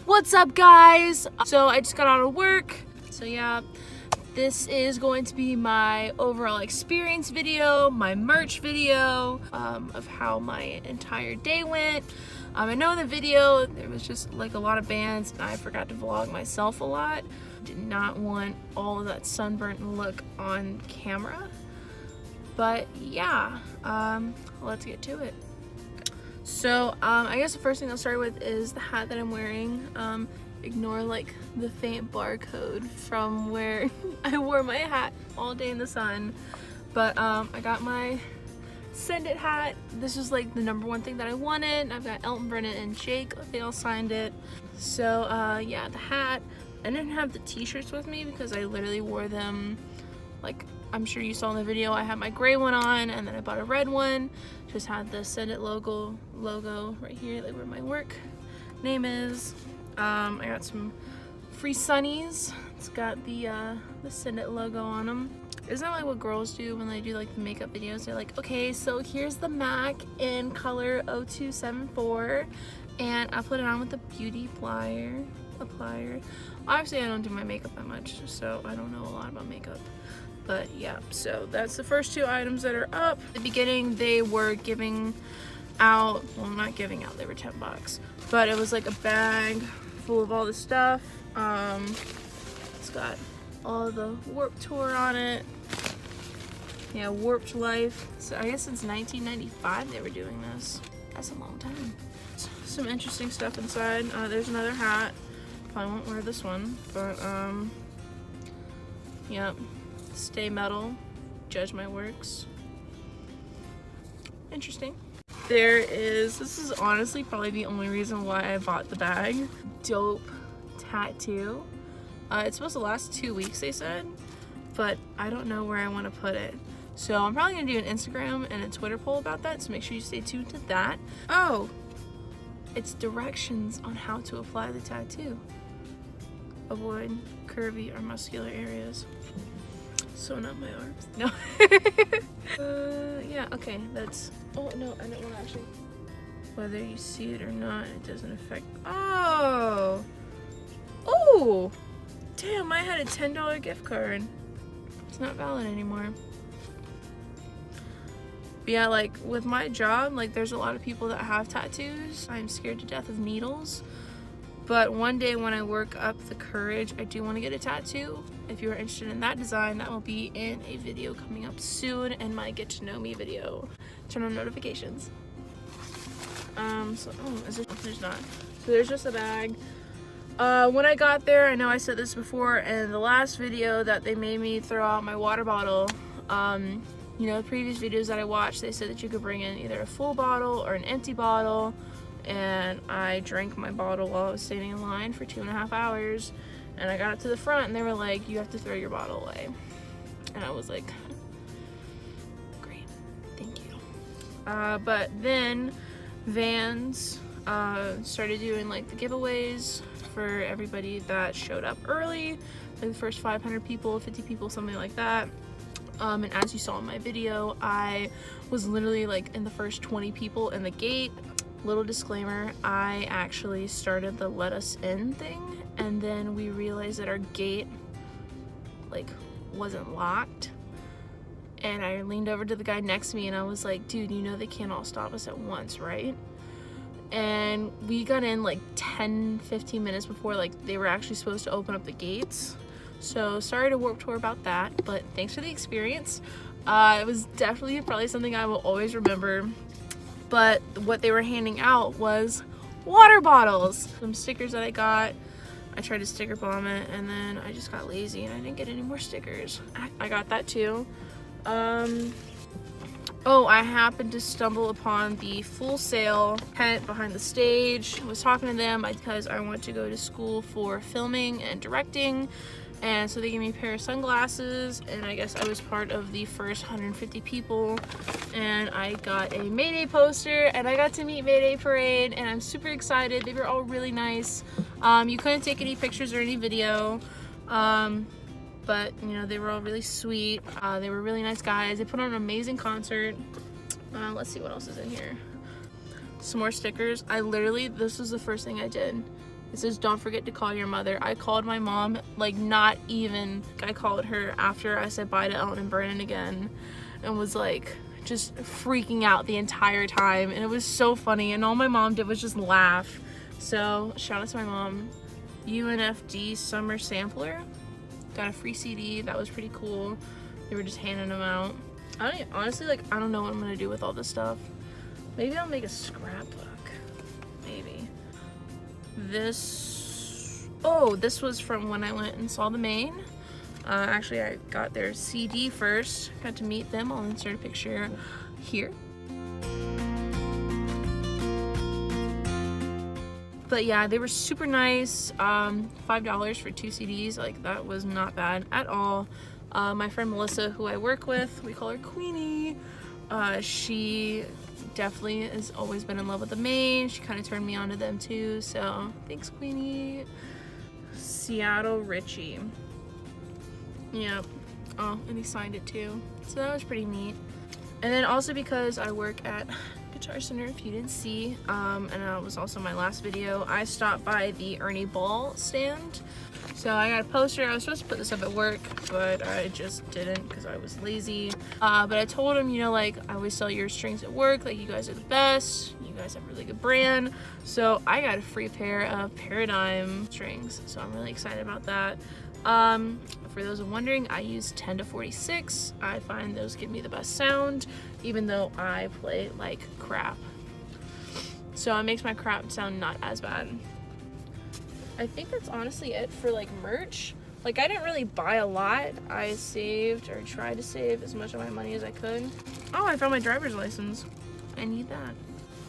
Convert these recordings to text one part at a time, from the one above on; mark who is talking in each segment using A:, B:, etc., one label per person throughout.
A: What's up, guys? So I just got out of work. So yeah, this is going to be my overall experience video, my merch video, of how my entire day went. I know in the video there was just like a lot of bands and I forgot to vlog myself a lot. Did not want all of that sunburnt look on camera. But yeah, let's get to it. So I guess the first thing I'll start with is the hat that I'm wearing. Ignore like the faint barcode from where I wore my hat all day in the sun. But I got my Send It hat. This was like the #1 thing that I wanted. I've got Elton, Brennan, and Jake. They all signed it. So yeah, the hat. I didn't have the t-shirts with me because I literally wore them, like I'm sure you saw in the video. I had my gray one on and then I bought a red one. Just had the Send It logo right here, like where my work name is. I got some free sunnies. It's got the Send It logo on them. Isn't that like what girls do when they do like the makeup videos? They're like, okay, so here's the MAC in color 0274 and I put it on with a beauty applier. Obviously I don't do my makeup that much, so I don't know a lot about makeup. But yeah, so that's the first 2 items that are up. At the beginning they were giving out, well not giving out, they were $10, but it was like a bag full of all the stuff. It's got all the Warped Tour on it. Yeah, Warped Life. So I guess since 1995 they were doing this. That's a long time. Some interesting stuff inside. There's another hat. Probably won't wear this one, but yep. Stay metal, judge my works. Interesting. This is honestly probably the only reason why I bought the bag. Dope tattoo. It's supposed to last 2 weeks, they said, but I don't know where I want to put it. So I'm probably gonna do an Instagram and a Twitter poll about that, so make sure you stay tuned to that. Oh, it's directions on how to apply the tattoo. Avoid curvy or muscular areas. Sewn up my arms. No. Yeah, okay, that's... Oh, no, I don't want to actually... Whether you see it or not, it doesn't affect... Oh! Oh! Damn, I had a $10 gift card. It's not valid anymore. But yeah, like, with my job, like, there's a lot of people that have tattoos. I'm scared to death of needles. But one day when I work up the courage, I do want to get a tattoo. If you're interested in that design, that will be in a video coming up soon in my Get to Know Me video. Turn on notifications. So, oh, is there, there's not. So there's just a bag. When I got there, I know I said this before in the last video that they made me throw out my water bottle. You know, the previous videos that I watched, they said that you could bring in either a full bottle or an empty bottle. And I drank my bottle while I was standing in line for 2.5 hours. And I got up to the front and they were like, you have to throw your bottle away. And I was like, great, thank you. But then Vans started doing like the giveaways for everybody that showed up early. Like the first 500 people, 50 people, something like that. And as you saw in my video, I was literally like in the first 20 people in the gate. Little disclaimer, I actually started the let us in thing and then we realized that our gate like wasn't locked, and I leaned over to the guy next to me and I was like, dude, you know they can't all stop us at once, right? And we got in like 10-15 minutes before like they were actually supposed to open up the gates. So sorry to Warped Tour about that, but thanks for the experience. It was definitely probably something I will always remember. But what they were handing out was water bottles. Some stickers that I got. I tried to sticker bomb it and then I just got lazy and I didn't get any more stickers. I got that too. Oh, I happened to stumble upon the Full Sail tent behind the stage. I was talking to them because I want to go to school for filming and directing. And so they gave me a pair of sunglasses, and I guess I was part of the first 150 people, and I got a Mayday poster, and I got to meet Mayday Parade, and I'm super excited. They were all really nice. You couldn't take any pictures or any video, but you know, they were all really sweet. They were really nice guys. They put on an amazing concert. Let's see what else is in here. Some more stickers. This was the first thing I did. It says, don't forget to call your mother. I called my mom, like not even, I called her after I said bye to Ellen and Brandon again and was like just freaking out the entire time. And it was so funny. And all my mom did was just laugh. So shout out to my mom. UNFD Summer Sampler. Got a free CD. That was pretty cool. They were just handing them out. Honestly, like, I don't know what I'm gonna do with all this stuff. Maybe I'll make a scrapbook. Maybe. This was from when I went and saw the Maine. Actually, I got their CD first. Got to meet them. I'll insert a picture here. But yeah, they were super nice. $5 for 2 CDs. Like, that was not bad at all. My friend Melissa, who I work with, we call her Queenie. She definitely has always been in love with the Maine. She kind of turned me on to them too. So thanks, Queenie. Seattle Richie. Yep. Oh, and he signed it too. So that was pretty neat. And then also because I work at Guitar Center, if you didn't see, and that was also my last video, I stopped by the Ernie Ball stand. So I got a poster. I was supposed to put this up at work, but I just didn't because I was lazy. But I told him, you know, like, I always sell your strings at work. Like, you guys are the best. You guys have a really good brand. So I got a free pair of Paradigm strings. So I'm really excited about that. For those wondering, I use 10 to 46. I find those give me the best sound, even though I play like crap. So it makes my crap sound not as bad. I think that's honestly it for like merch. Like, I didn't really buy a lot. I saved or tried to save as much of my money as I could. Oh, I found my driver's license. I need that.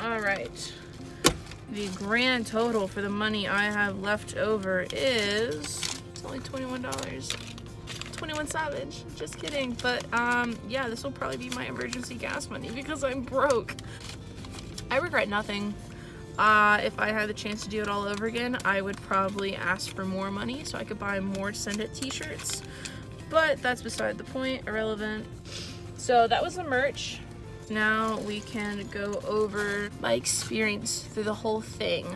A: All right. The grand total for the money I have left over is, it's only $21. 21 Savage. Just kidding. But yeah, this will probably be my emergency gas money because I'm broke. I regret nothing. If I had the chance to do it all over again, I would probably ask for more money so I could buy more Send It t-shirts. But that's beside the point, irrelevant. So that was the merch. Now we can go over my experience through the whole thing.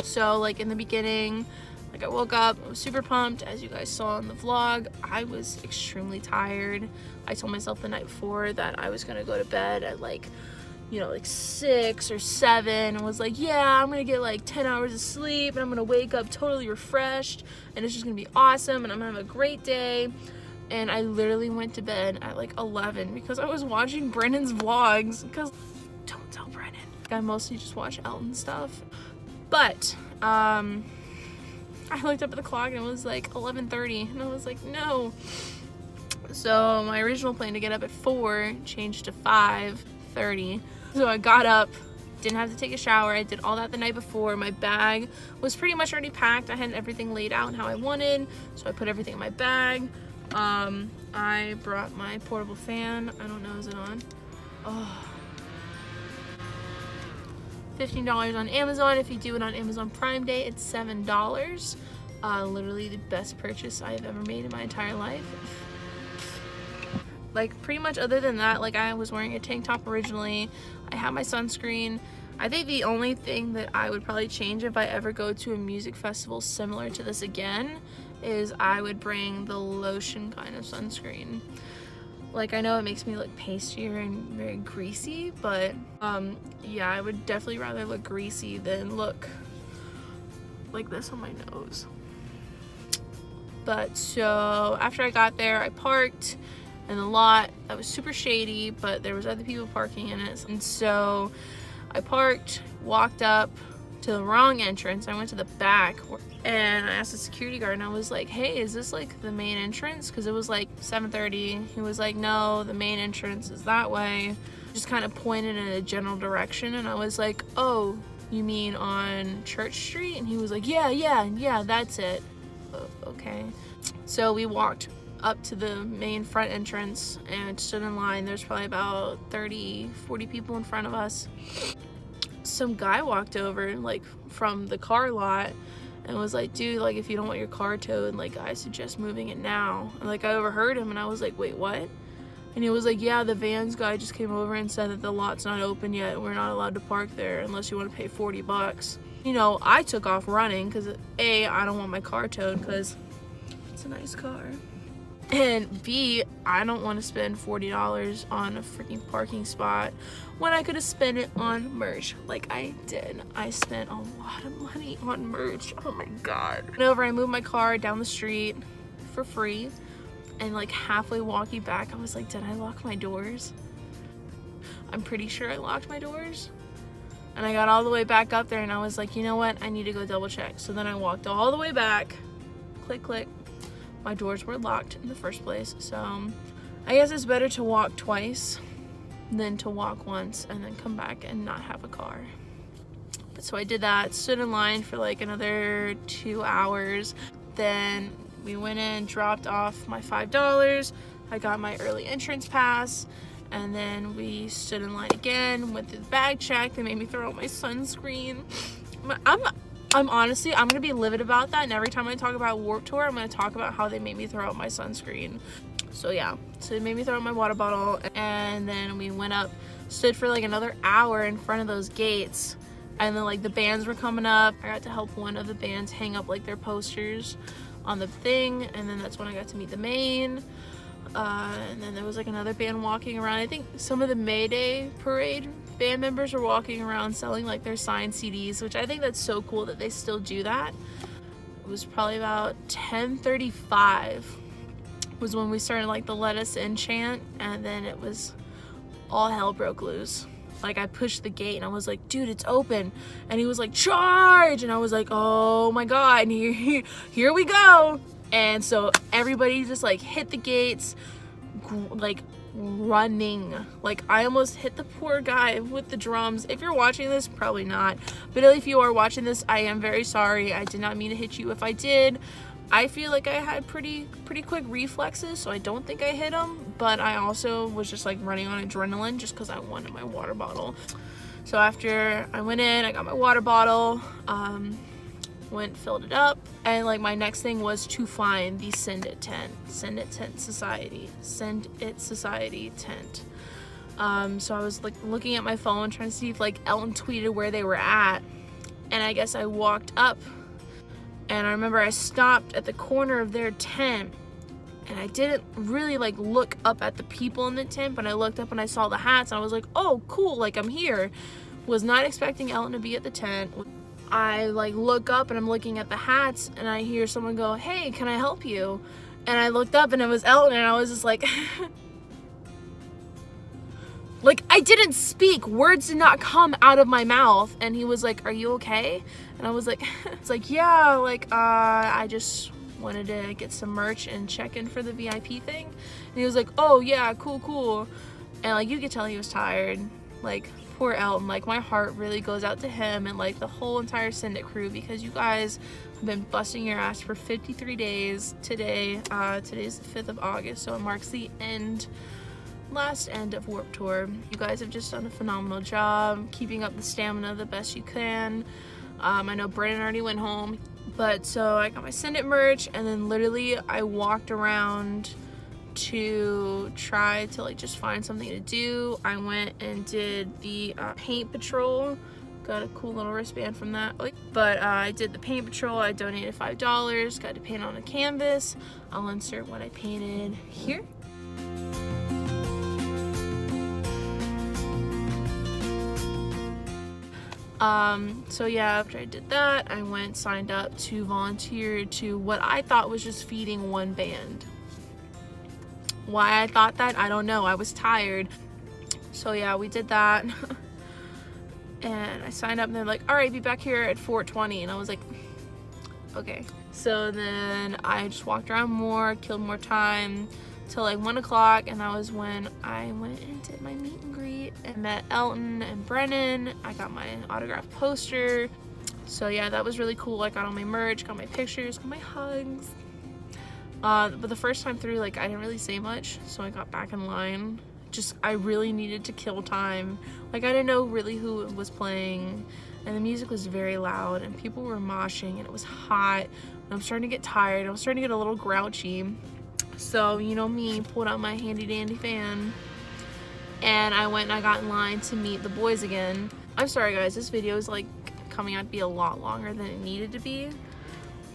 A: So like in the beginning, like I woke up, I was super pumped. As you guys saw in the vlog, I was extremely tired. I told myself the night before that I was gonna go to bed at like, you know, like 6 or 7 and was like, yeah, I'm gonna get like 10 hours of sleep and I'm gonna wake up totally refreshed and it's just gonna be awesome and I'm gonna have a great day. And I literally went to bed at like 11 because I was watching Brennan's vlogs, because don't tell Brennan. I mostly just watch Elton stuff. But I looked up at the clock and it was like 11:30 and I was like, no. So my original plan to get up at 4 changed to 5:30. So I got up, didn't have to take a shower. I did all that the night before. My bag was pretty much already packed. I had everything laid out how I wanted, so I put everything in my bag. I brought my portable fan. I don't know, is it on? Oh. $15 on Amazon. If you do it on Amazon Prime Day, it's $7. Literally the best purchase I've ever made in my entire life. Like, pretty much other than that, like, I was wearing a tank top originally. I have my sunscreen. I think the only thing that I would probably change if I ever go to a music festival similar to this again is I would bring the lotion kind of sunscreen. Like, I know it makes me look pastier and very greasy, but yeah, I would definitely rather look greasy than look like this on my nose. But so after I got there, I parked in the lot that was super shady, but there was other people parking in it. And so I parked, walked up to the wrong entrance. I went to the back and I asked the security guard and I was like, hey, is this like the main entrance? Because it was like 7:30. He was like, no, the main entrance is that way. Just kind of pointed in a general direction and I was like, oh, you mean on Church Street? And he was like, yeah, that's it. Okay. So we walked up to the main front entrance and stood in line. There's probably about 30-40 people in front of us. Some guy walked over like from the car lot and was like, dude, like, if you don't want your car towed, like, I suggest moving it now. And like, I overheard him and I was like, wait, what? And he was like, yeah, the Vans guy just came over and said that the lot's not open yet. We're not allowed to park there unless you want to pay $40. You know, I took off running because A, I don't want my car towed because it's a nice car. And B, I don't want to spend $40 on a freaking parking spot when I could have spent it on merch like I did. I spent a lot of money on merch. Oh my God. I moved my car down the street for free, and like halfway walking back, I was like, did I lock my doors? I'm pretty sure I locked my doors. And I got all the way back up there and I was like, you know what? I need to go double check. So then I walked all the way back, click, click. My doors were locked in the first place. So I guess it's better to walk twice than to walk once and then come back and not have a car. But so I did that, stood in line for like another 2 hours. Then we went in, dropped off my $5. I got my early entrance pass. And then we stood in line again, went through the bag check. They made me throw out my sunscreen. I'm honestly, I'm gonna be livid about that. And every time I talk about Warped Tour, I'm gonna talk about how they made me throw out my sunscreen. So yeah, so they made me throw out my water bottle. And then we went up, stood for like another hour in front of those gates. And then like the bands were coming up. I got to help one of the bands hang up like their posters on the thing. And then that's when I got to meet the main. And then there was like another band walking around. I think some of the May Day parade band members were walking around selling like their signed CDs, which I think that's so cool that they still do that. It was probably about 10:35 was when we started like the Let Us In chant, and then it was all hell broke loose. Like I pushed the gate and I was like, dude, it's open. And he was like, charge! And I was like, oh my God, and here we go. And so everybody just like hit the gates, like running. Like I almost hit the poor guy with the drums. If you're watching this, probably not. But if you are watching this, I am very sorry. I did not mean to hit you. If I did, I feel like I had pretty quick reflexes, so I don't think I hit him. But I also was just like running on adrenaline just because I wanted my water bottle. So after I went in, I got my water bottle. Filled it up, and like my next thing was to find the Send It Society tent. So I was like looking at my phone trying to see if like Elton tweeted where they were at, and I guess I walked up, and I remember I stopped at the corner of their tent, and I didn't really like look up at the people in the tent, but I looked up and I saw the hats and I was like, oh cool, like I'm here. Was not expecting Elton to be at the tent. I like look up and I'm looking at the hats and I hear someone go, hey, can I help you? And I looked up and it was Elton, and I was just like, like I didn't speak, words did not come out of my mouth. And he was like, are you okay? And I was like, it's like, yeah, like I just wanted to get some merch and check in for the VIP thing. And he was like, oh yeah, cool. And like you could tell he was tired. Like poor Elton, like my heart really goes out to him and like the whole entire Send It crew, because you guys have been busting your ass for 53 days. Today's the 5th of August, so it marks the last end of Warped Tour. You guys have just done a phenomenal job keeping up the stamina the best you can. I know Brennan already went home, but so I got my Send It merch, and then literally I walked around to try to like just find something to do. I went and did the paint patrol, got a cool little wristband from that. But I did the paint patrol. I donated $5, got to paint on a canvas. I'll insert what I painted here. So yeah, after I did that, I went, signed up to volunteer to what I thought was just feeding one band. Why I thought that, I don't know. I was tired. So yeah, we did that. And I signed up and they're like, all right, be back here at 4:20. And I was like, okay. So then I just walked around more, killed more time till like 1 o'clock. And that was when I went and did my meet and greet and met Elton and Brennan. I got my autographed poster. So yeah, that was really cool. I got all my merch, got my pictures, got my hugs. But the first time through, like I didn't really say much, so I got back in line. Just, I really needed to kill time. Like I didn't know really who was playing, and the music was very loud, and people were moshing, and it was hot, and I'm starting to get tired. I was starting to get a little grouchy. So, you know me, pulled out my handy dandy fan, and I went and I got in line to meet the boys again. I'm sorry guys, this video is like coming out to be a lot longer than it needed to be.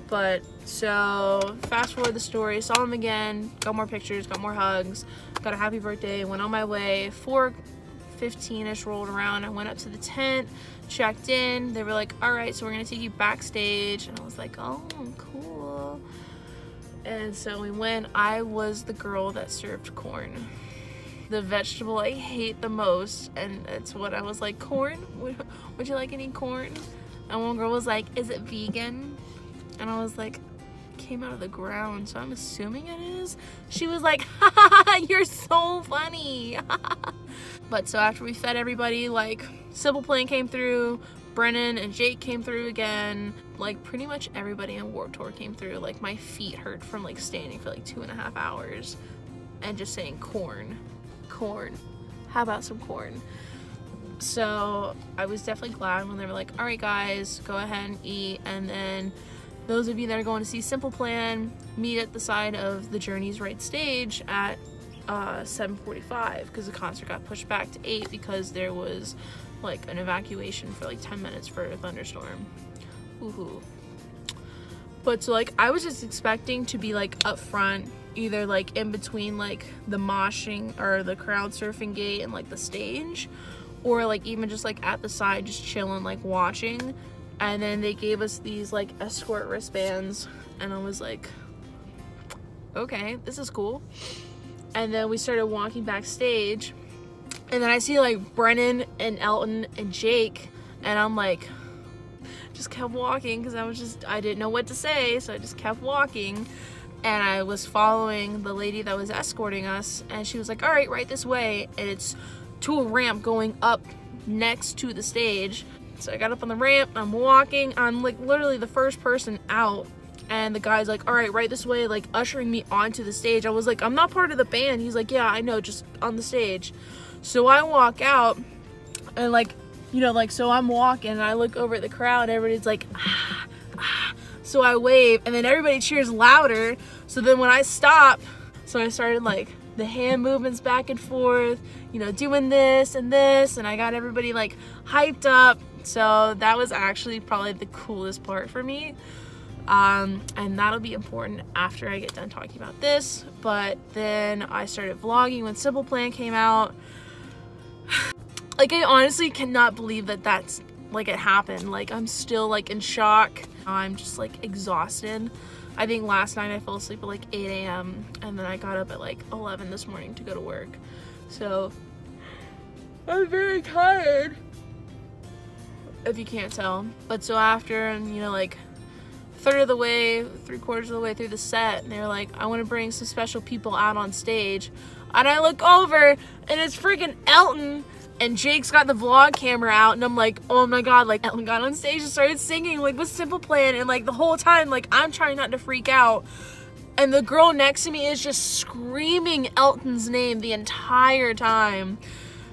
A: But so fast forward the story, saw him again, got more pictures, got more hugs, got a happy birthday, went on my way. 4:15ish rolled around. I went up to the tent, checked in. They were like, all right, so we're gonna take you backstage. And I was like, oh, cool. And so we went. I was the girl that served corn, the vegetable I hate the most. And it's what I was like, corn? Would you like any corn? And one girl was like, is it vegan? And I was like, came out of the ground, so I'm assuming it is. She was like, ha ha ha, you're so funny. But so after we fed everybody, like Simple Plan came through, Brennan and Jake came through again, like pretty much everybody on Warped Tour came through. Like my feet hurt from like standing for like 2.5 hours and just saying corn, how about some corn? So I was definitely glad when they were like, all right guys, go ahead and eat. And then those of you that are going to see Simple Plan, meet at the side of the Journey's Right stage at 7:45, because the concert got pushed back to 8 because there was like an evacuation for like 10 minutes for a thunderstorm. Woohoo. But so like I was just expecting to be like up front, either like in between like the moshing or the crowd surfing gate and like the stage, or like even just like at the side just chilling, like watching. And then they gave us these like escort wristbands, and I was like, okay, this is cool. And then we started walking backstage, and then I see like Brennan and Elton and Jake, and I'm like, just kept walking because I didn't know what to say, so I just kept walking. And I was following the lady that was escorting us, and she was like, all right, right this way. And it's to a ramp going up next to the stage. So I got up on the ramp, I'm walking, I'm like literally the first person out, and the guy's like, all right, right this way, like ushering me onto the stage. I was like, I'm not part of the band. He's like, yeah, I know, just on the stage. So I walk out, and like, you know, like, so I'm walking, and I look over at the crowd, everybody's like, ah, ah. So I wave, and then everybody cheers louder. So then when I stop, so I started like the hand movements back and forth, you know, doing this, and I got everybody like hyped up. So that was actually probably the coolest part for me. And that'll be important after I get done talking about this. But then I started vlogging when Simple Plan came out. Like, I honestly cannot believe that that's like it happened. Like, I'm still like in shock. I'm just like exhausted. I think last night I fell asleep at like 8 a.m. and then I got up at like 11 this morning to go to work. So I'm very tired, if you can't tell. But so after, and you know, like third of the way, 3/4 of the way through the set, and they're like, I want to bring some special people out on stage. And I look over, and it's freaking Elton, and Jake's got the vlog camera out, and I'm like, oh my god, like Elton got on stage and started singing like with Simple Plan, and like the whole time, like I'm trying not to freak out, and the girl next to me is just screaming Elton's name the entire time.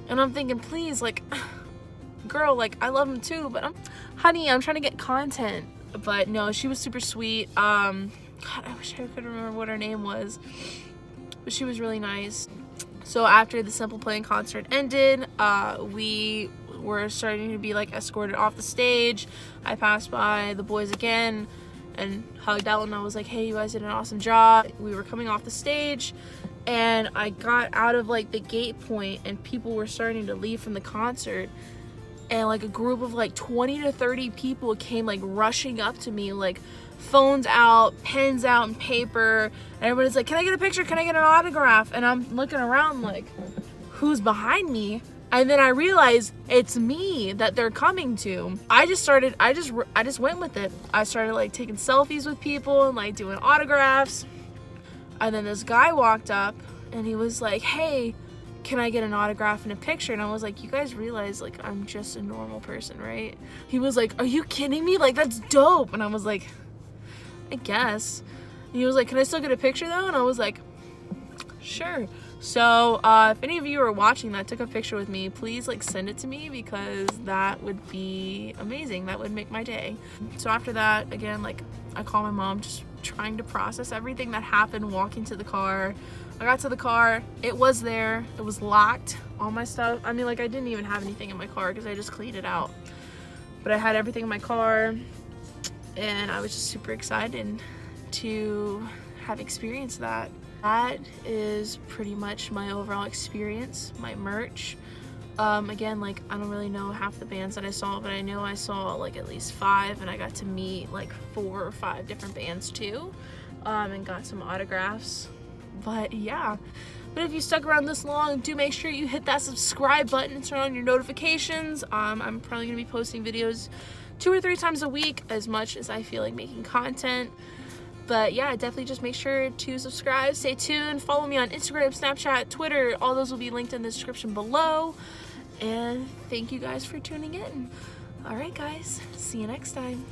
A: And I'm thinking, please, like, girl, like I love him too, but honey, I'm trying to get content. But no, she was super sweet. God, I wish I could remember what her name was, but she was really nice. So after the Simple Plan concert ended, we were starting to be like escorted off the stage. I passed by the boys again and hugged Elton. I was like, hey, you guys did an awesome job. We were coming off the stage, and I got out of like the gate point, and people were starting to leave from the concert, and like a group of like 20 to 30 people came like rushing up to me, like phones out, pens out, and paper, and everybody's like, can I get a picture, can I get an autograph? And I'm looking around like, who's behind me? And then I realized it's me that they're coming to. I just went with it. I started like taking selfies with people and like doing autographs. And then this guy walked up, and he was like, hey, can I get an autograph and a picture? And I was like, you guys realize like I'm just a normal person, right? He was like, are you kidding me? Like, that's dope. And I was like, I guess. And he was like, can I still get a picture though? And I was like, sure. So if any of you are watching that took a picture with me, please like send it to me, because that would be amazing. That would make my day. So after that, again, like I call my mom, just trying to process everything that happened, walking to the car. I got to the car, it was there, it was locked, all my stuff. I mean, like I didn't even have anything in my car because I just cleaned it out. But I had everything in my car, and I was just super excited to have experienced that. That is pretty much my overall experience, my merch. Again, like, I don't really know half the bands that I saw, but I know I saw like at least 5, and I got to meet like 4 or 5 different bands too, and got some autographs. But yeah, but if you stuck around this long, do make sure you hit that subscribe button and turn on your notifications. I'm probably gonna be posting videos 2 or 3 times a week, as much as I feel like making content. But yeah, definitely just make sure to subscribe, stay tuned, follow me on Instagram, Snapchat, Twitter. All those will be linked in the description below. And thank you guys for tuning in. All right, guys, see you next time.